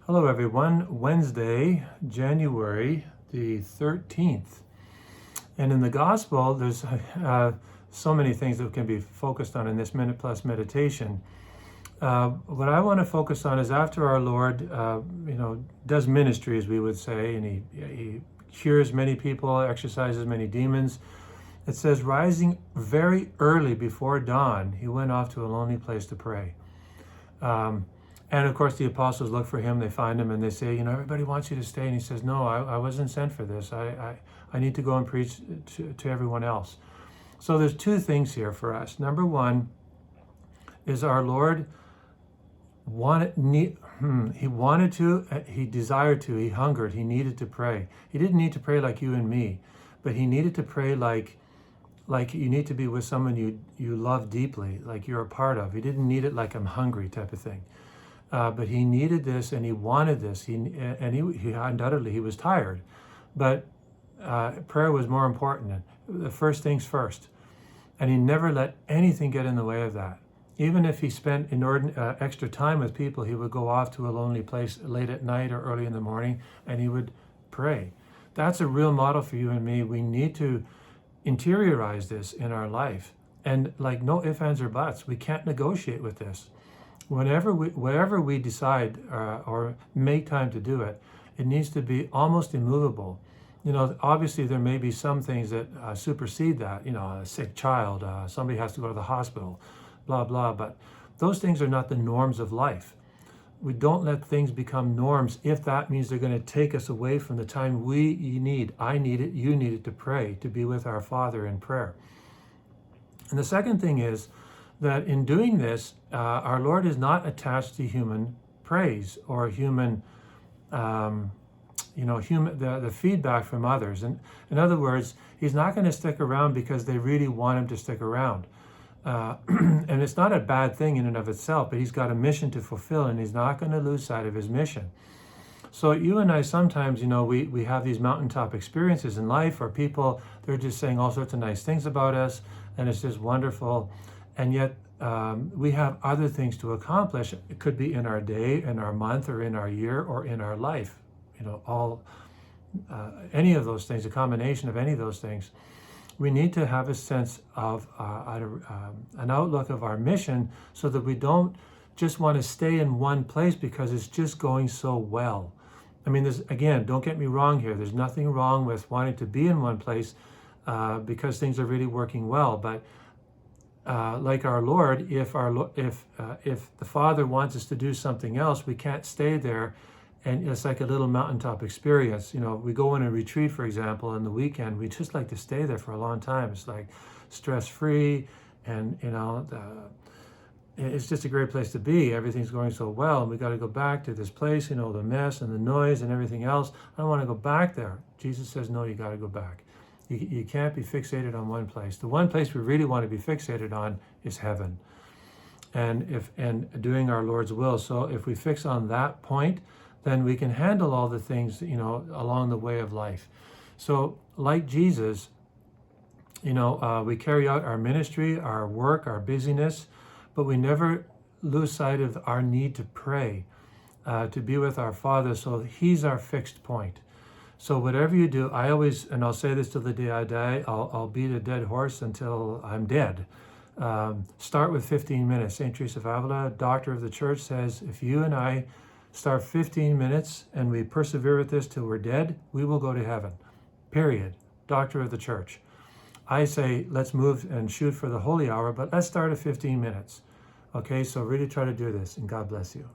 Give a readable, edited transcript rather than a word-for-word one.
Hello everyone, Wednesday, January the 13th. And in the gospel, there's so many things that can be focused on in this Minute Plus meditation. What I want to focus on is after our Lord, does ministry, as we would say, and he cures many people, exorcises many demons. It says, rising very early before dawn, he went off to a lonely place to pray. And of course, the apostles look for him, they find him, and they say, everybody wants you to stay. And he says, no, I wasn't sent for this. I need to go and preach to everyone else. So there's two things here for us. Number one is our Lord he wanted to, he desired to, he hungered, he needed to pray. He didn't need to pray like you and me, but he needed to pray like you need to be with someone you love deeply, like you're a part of. He didn't need it like I'm hungry type of thing. But he needed this and he wanted this. He undoubtedly, he was tired. But prayer was more important. The first things first. And he never let anything get in the way of that. Even if he spent extra time with people, he would go off to a lonely place late at night or early in the morning, and he would pray. That's a real model for you and me. We need to interiorize this in our life. And like no ifs, ands, or buts, we can't negotiate with this. Wherever we decide or make time to do it, it needs to be almost immovable. Obviously there may be some things that supersede that, a sick child, somebody has to go to the hospital, blah, blah, but those things are not the norms of life. We don't let things become norms if that means they're going to take us away from the time I need it, you need it to pray, to be with our Father in prayer. And the second thing is that in doing this, our Lord is not attached to human praise or human, the feedback from others. And in other words, he's not going to stick around because they really want him to stick around. And it's not a bad thing in and of itself, but he's got a mission to fulfill, and he's not going to lose sight of his mission. So you and I sometimes, we have these mountaintop experiences in life, or people, they're just saying all sorts of nice things about us, and it's just wonderful. And yet we have other things to accomplish. It could be in our day, in our month, or in our year, or in our life. Any of those things, a combination of any of those things. We need to have a sense of an outlook of our mission so that we don't just want to stay in one place because it's just going so well. I mean, don't get me wrong here. There's nothing wrong with wanting to be in one place because things are really working well. But like our Lord, if the Father wants us to do something else, we can't stay there. And it's like a little mountaintop experience. We go on a retreat, for example, on the weekend, we just like to stay there for a long time. It's like stress-free, and it's just a great place to be. Everything's going so well, and we got to go back to this place, the mess and the noise and everything else. I don't want to go back there. Jesus says, no, you got to go back. You can't be fixated on one place. The one place we really want to be fixated on is heaven, and doing our Lord's will. So if we fix on that point, then we can handle all the things, along the way of life. So like Jesus, we carry out our ministry, our work, our busyness, but we never lose sight of our need to pray, to be with our Father. So he's our fixed point. So whatever you do, I'll say this till the day I die, I'll beat a dead horse until I'm dead. Start with 15 minutes. St. Teresa of Avila, doctor of the church, says, if you and I start 15 minutes and we persevere with this till we're dead, we will go to heaven. Period. Doctor of the church. I say, let's move and shoot for the holy hour, but let's start at 15 minutes. Okay, so really try to do this, and God bless you.